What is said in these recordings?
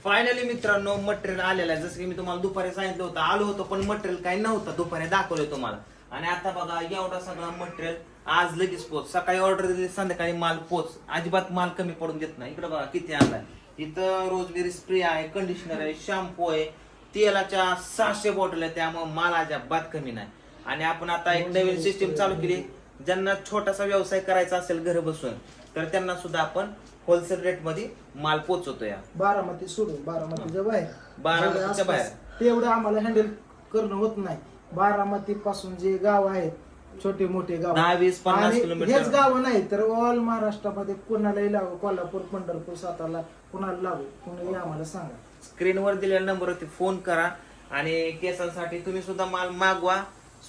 Finally मित्रांनो material आलेलं आहे. जसं की मी तुम्हाला दुपारी सांगितलं होतं, आलो होतो पण मटेरियल काही नव्हतं. दुपारी दाखवलं तुम्हाला. आणि आता बघा एवढा सगळा मटेरियल आज लगेच पोच. सकाळी ऑर्डर दिली, संध्याकाळी माल पोच. अजिबात माल कमी पडून देत नाही. इकडे बघा किती आणलाय. इथं रोजबेरी स्प्रे आहे, कंडिशनर आहे, शॅम्पू आहे, तेलाच्या 600 बॉटल आहे. त्यामुळे माल अजिबात कमी नाही. आणि आपण आता एक नवीन सिस्टीम चालू केली. ज्यांना छोटासा व्यवसाय करायचा असेल घर बसून तर त्यांना सुद्धा आपण होलसेल रेट मध्ये माल पोहोचवतोय. बारामती सोडून बारामतीच्या बाहेर बारामतीच्या बाहेर तेवढं आम्हाला हँडल करणं होत नाही. बारामती पासून जे गाव आहेत छोटे मोठे गाव 10-20-50 किलोमीटर हेच गाव नाही तर ऑल महाराष्ट्रामध्ये कोणालाही लागू, कोल्हापूर, पंढरपूर, सातारा कोणाला लागू, कोणी आम्हाला सांगा. स्क्रीनवर दिलेल्या नंबरवरती फोन करा. आणि केसांसाठी तुम्ही सुद्धा माल मागवा,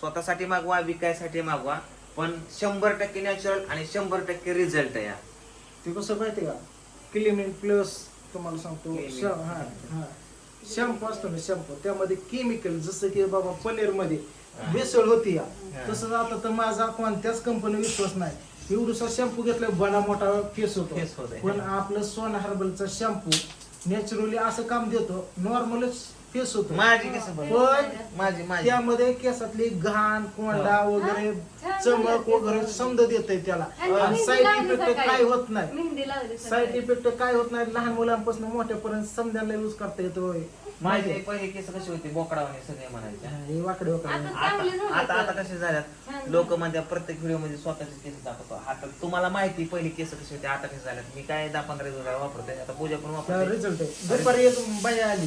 स्वतःसाठी मागवा, विकायसाठी मागवा, पण 100% नॅचरल आणि 100% रिझल्ट या. ते कसं माहिती का, क्लिनिक प्लस तुम्हाला सांगतो शॅम्पू असतो ना, शॅम्पू त्यामध्ये केमिकल जसं की बाबा पनीर मध्ये भेसळ होती या, तसंच आता तर माझा कोणत्याच कंपनी विश्वास नाही. एवढसा शॅम्पू घेतला बडा मोठा केस होतो, पण आपलं सोना हर्बलचा शॅम्पू नॅचरली असं काम देतो, नॉर्मलच केस होतो. माझी केस पण माझी त्यामध्ये केसातली घाण कोंडा वगैरे चमक वगैरे समज देत त्याला. साईड इफेक्ट काय होत नाही, साईड इफेक्ट काय होत नाही. लहान मुलांपासून मोठ्यापर्यंत समजायला यूज करता येतो. माझे पहिले केस कसे होते बोकडावाने सगळे म्हणायचे. हे वाकडे आता आता कसे झाल्यात लोक म्हणतात प्रत्येक व्हिडिओ मध्ये स्वतःचे केस दाखवतो. आता तुम्हाला माहिती पहिली केस कसे होते आता कसे झाल्यात. मी काय 10-15 दिवस वापरतोय. आता पूजा पण वापरते. रिझल्ट आहे. दुपारी एक बाई आली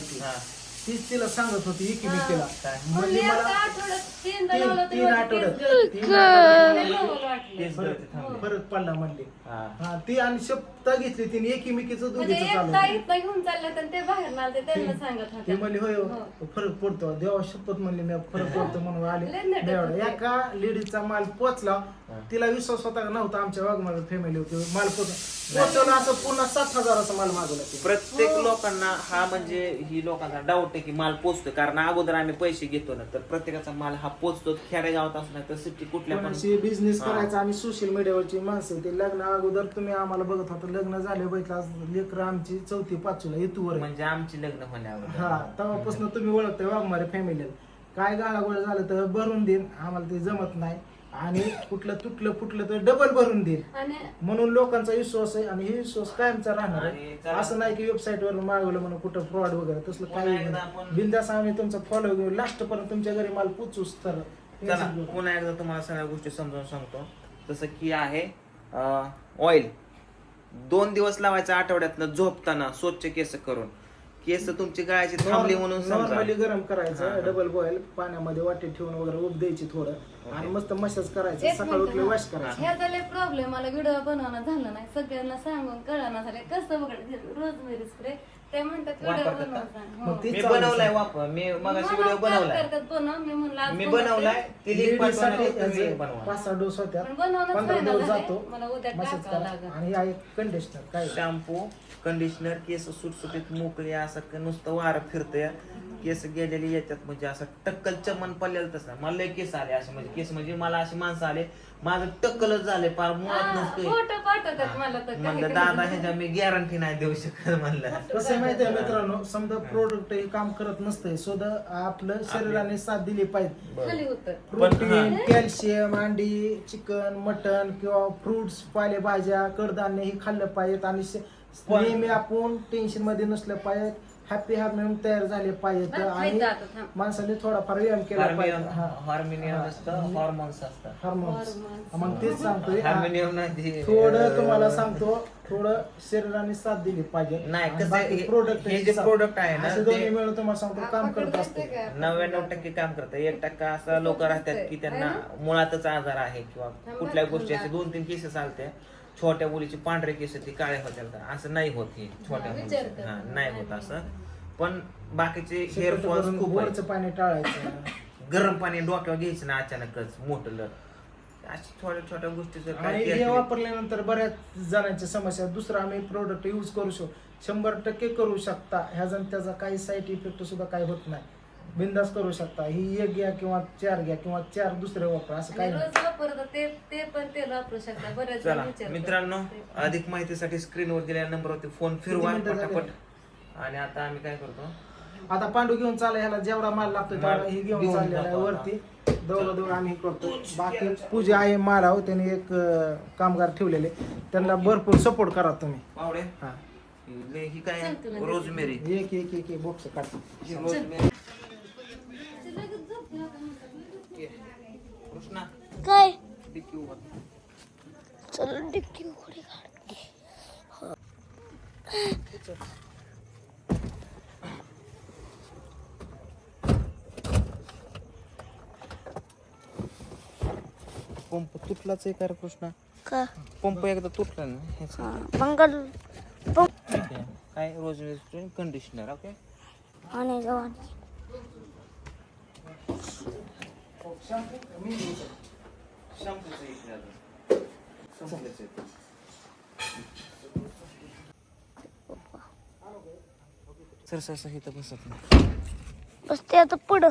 तीच तिला सांगत होती केला म्हणजे मला 3 आठवड्यात फरक पडला म्हणले. ती आणि शपथ घेतली तिने एकीमेकीचं दोघीचं चालू घेऊन चाललं तर ते बाहेर आले त्यांना सांगत होते. ते म्हणले होय फरक पडतो, देवा शपथ म्हणले मी फरक पडतो म्हणून आले. एका लेडीजचा माल पोचला, तिला विश्वास होता नव्हता. आमच्या वाघमारे फॅमिली होती, माल पोचवला असं पुन्हा 7,000चा माल मागवला. प्रत्येक लोकांना हा म्हणजे ही लोकांचा डाऊट आहे की माल पोचतोय. कारण अगोदर आम्ही पैसे घेतो ना तर प्रत्येकाचा माल हा पोचतो. खेडेगावात असणार तर सिटी कुठल्या पण बिझनेस करायचा. आम्ही सोशल मीडियावरची माणसं ते लग्न अगोदर तुम्ही आम्हाला बघत होता, लग्न झाले बघितलं लेकर आमची 4थी-5वीला येतूवर म्हणजे आमची लग्न होण्यावर हा तेव्हापासून तुम्ही ओळखताय वाघमारे फॅमिली. काय गाळागोळ झालं तर भरून देईन, आम्हाला ते जमत नाही. आणि कुठलं तुटलं फुटलं तर डबल भरून देईल म्हणून लोकांचा विश्वास आहे. आणि हे विश्वास कायमचा राहणार आहे. असं नाही की वेबसाईट वर मागवलं म्हणून कुठं फ्रॉड वगैरे तसलं काही बिंदास आम्ही तुमचा फॉलो घेऊ लास्ट पर्यंत तुमच्या घरी माल पोचूच. तर पुन्हा एकदा तुम्हाला सगळ्या गोष्टी समजावून सांगतो. जसं की आहे ऑइल 2 दिवस लावायचा आठवड्यातनं झोपताना स्वच्छ केस करून. केस तुमची गायची थांबली म्हणून नॉर्मली गरम करायचं, डबल बॉईल पाण्यामध्ये वाटी ठेवून वगैरे उब द्यायची थोडं, आणि मस्त मसाज करायचं, सकाळी उठले वॉश करायचं. ह्याचा लय प्रॉब्लेम मला व्हिडिओ बनवणं झालं नाही. सगळ्यांना सांगून कळणार झाले कसं बघायचं रोजमेरी स्प्रे. ते म्हणतात व्हिडिओ बनवून मी बनवलाय वापर. मी मगाशी व्हिडिओ बनवलाय. मी बनवलाय 5-6 डोस होत्या, 15 डोस जातो मसाज करायचं. आणि हा एक कंडिशनर काय शॅम्पू कंडिशनर केस सुटसुटीत मोकळी असं नुसतं वारं फिरतंय. केस गेलेली याच्यात म्हणजे असं टक्कल चमन पडलेलं तसं. मला लय केस आले असे म्हणजे केस म्हणजे मला असे माणसं आले माझं टक्कलच झाले पार मुळात नसतोय. म्हणलं दादा ह्याच्या मी गॅरंटी नाही देऊ शकत. म्हणलं कसं माहितीये मित्रांनो, समजा प्रोडक्ट हे काम करत नसतंय, सुद्धा आपलं शरीराने साथ दिली पाहिजे. प्रोटीन, कॅल्शियम, अंडी, चिकन, मटन किंवा फ्रुट्स, पालेभाज्या, कडधान्य हे खाल्लं पाहिजेत. आणि नेहमी आपण टेन्शन मध्ये नसलं पाहिजे, हॅपी हार्मोन तयार झाले पाहिजेत. आणि माणसाने थोडाफार व्यायाम केला पाहिजे. हार्मोन्स मग तेच सांगतोय. थोडं तुम्हाला सांगतो, थोडं शरीराने साथ दिली पाहिजे. नाही प्रोडक्ट हे जे प्रोडक्ट आहे ना दोन्ही मिळून तुम्हाला सांगतो काम करत असते. 99% काम करतं. 1% असं लोक राहतात की त्यांना मुळातच आजार आहे किंवा कुठल्या गोष्टी असे 2-3 केसेस आलते. छोट्या मुलीची पांढरे केस ती काळे होत्या, असं नाही होत. हे छोट्या मुलीची नाही होत असं. पण बाकीचे हेअरफॉल्स खूप पाणी टाळायचं, गरम पाणी डोक्यावर घ्यायचं ना अचानकच मोठं लर. अशा छोट्या छोट्या गोष्टीचं आणि हे वापरल्यानंतर बऱ्याच जणांच्या समस्या. दुसरं आम्ही प्रोडक्ट यूज करू शकतो, 100% करू शकता. ह्याचा त्याचा काही साईड इफेक्ट सुद्धा काही होत नाही. बिंदास करू शकता. ही 1 घ्या किंवा 4 घ्या किंवा 4 दुसरे वापरा, असं काही चला मित्रांनो, अधिक माहितीसाठी स्क्रीनवर दिलेल्या नंबरवरती फोन फिरवा पटापट. आणि आता आम्ही काय करतो, आता पांडू घेऊन चालला, ह्याला जेवढा माल लागतो तेवढा हे घेऊन चाललेला आहे वरती. दोघं आम्ही करतो. बाकी पूजा आहे माळाव, त्याने एक कामगार ठेवलेले, त्यांना भरपूर सपोर्ट करा तुम्ही. पावडे हा ही काय रोजमेरी, एक एक एक बॉक्स काढतो. रोजमेरी. कृष्णा काय डिक्की उभा. चल डिक्की उघडी काढ. पंप तुटलाच आहे का रे कृष्णा? का पंप एकदा तुटला ना ह्याचा. बंगाल काय रोजमेरी कंडिशनर. ओके आणि जवानी सर सर इथं बसत नाही. बस ते आता पुढं